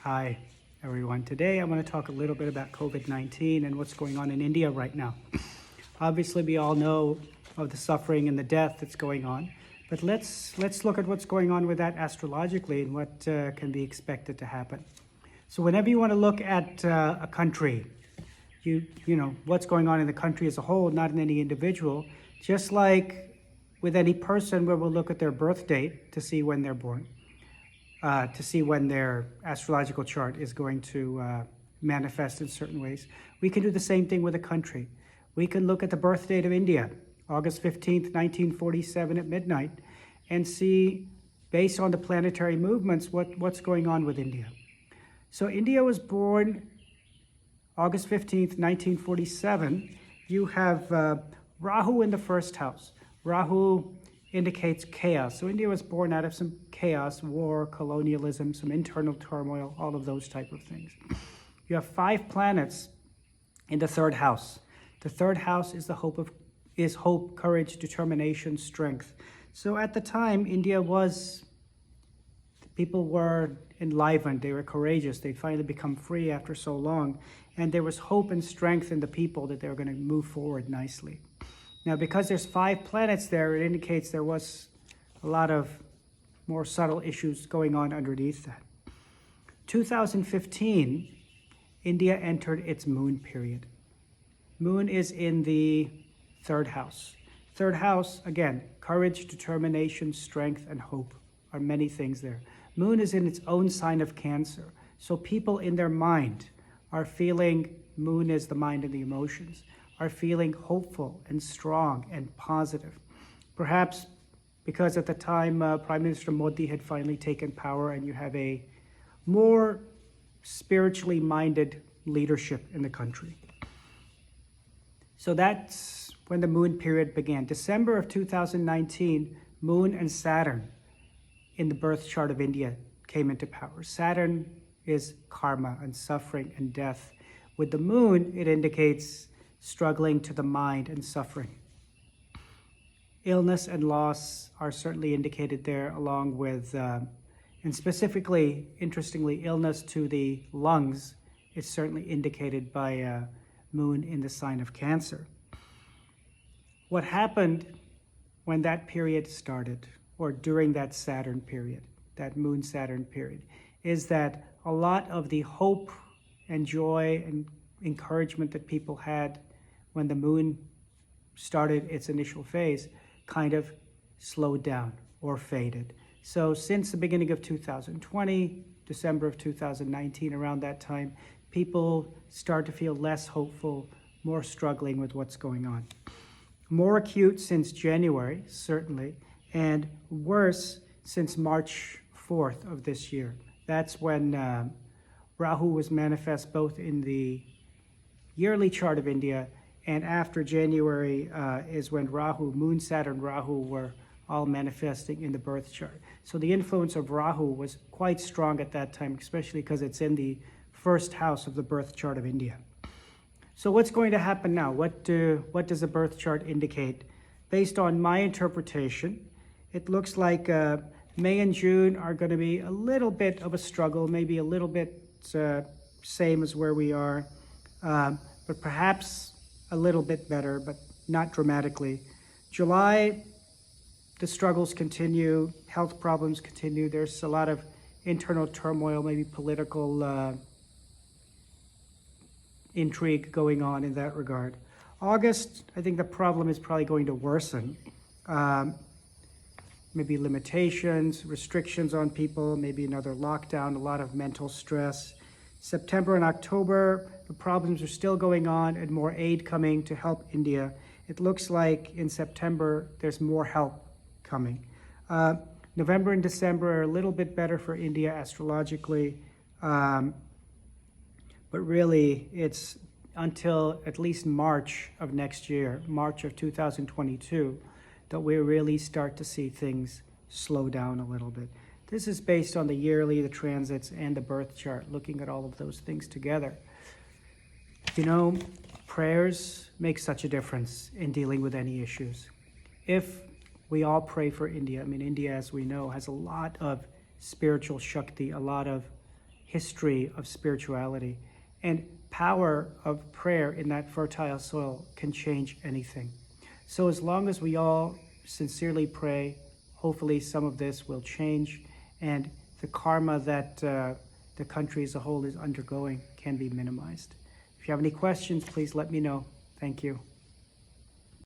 Hi, everyone. Today I want to talk a little bit about COVID-19 and what's going on in India right now. Obviously, we all know of the suffering and the death that's going on, but let's look at what's going on with that astrologically and what can be expected to happen. So whenever you want to look at a country, you know what's going on in the country as a whole, not in any individual, just like with any person where we'll look at their birth date to see when they're born. To see when their astrological chart is going to manifest in certain ways. We can do the same thing with a country. We can look at the birth date of India, August 15th, 1947 at midnight, and see, based on the planetary movements, what's going on with India. So India was born August 15th, 1947. You have Rahu in the first house. Rahu indicates chaos. So India was born out of some chaos, war, colonialism, some internal turmoil, all of those type of things. You have 5 planets in the third house. The third house is hope, courage, determination, strength. So at the time, people were enlivened, they were courageous, they'd finally become free after so long, and there was hope and strength in the people that they were going to move forward nicely. Now, because there's 5 planets there, it indicates there was a lot of more subtle issues going on underneath that. 2015, India entered its moon period. Moon is in the third house. Third house, again, courage, determination, strength, and hope are many things there. Moon is in its own sign of Cancer. So people in their mind are feeling, moon is the mind and the emotions, are feeling hopeful and strong and positive. Perhaps because at the time Prime Minister Modi had finally taken power and you have a more spiritually minded leadership in the country. So that's when the moon period began. December of 2019, Moon and Saturn in the birth chart of India came into power. Saturn is karma and suffering and death. With the moon, it indicates struggling to the mind and suffering. Illness and loss are certainly indicated there, along with, and specifically, interestingly, illness to the lungs is certainly indicated by moon in the sign of Cancer. What happened when that period started, or during that Saturn period, that moon-Saturn period, is that a lot of the hope and joy and encouragement that people had when the moon started its initial phase kind of slowed down or faded. So since the beginning of 2020, December of 2019, around that time, people start to feel less hopeful, more struggling with what's going on. More acute since January, certainly, and worse since March 4th of this year. That's when Rahu was manifest both in the yearly chart of India, and after January is when Rahu, Moon, Saturn, Rahu were all manifesting in the birth chart. So the influence of Rahu was quite strong at that time, especially because it's in the first house of the birth chart of India. So what's going to happen now? What does the birth chart indicate? Based on my interpretation, it looks like May and June are going to be a little bit of a struggle, maybe a little bit same as where we are, but perhaps a little bit better, but not dramatically. July, the struggles continue, health problems continue. There's a lot of internal turmoil, maybe political intrigue going on in that regard. August, I think the problem is probably going to worsen. Maybe limitations, restrictions on people, maybe another lockdown, a lot of mental stress. September and October, the problems are still going on and more aid coming to help India. It looks like in September, there's more help coming. November and December are a little bit better for India astrologically, but really it's until at least March of next year, March of 2022, that we really start to see things slow down a little bit. This is based on the yearly, the transits, and the birth chart, looking at all of those things together. You know, prayers make such a difference in dealing with any issues. If we all pray for India, I mean, India, as we know, has a lot of spiritual Shakti, a lot of history of spirituality. And power of prayer in that fertile soil can change anything. So as long as we all sincerely pray, hopefully some of this will change, and the karma that the country as a whole is undergoing can be minimized. If you have any questions, please let me know. Thank you.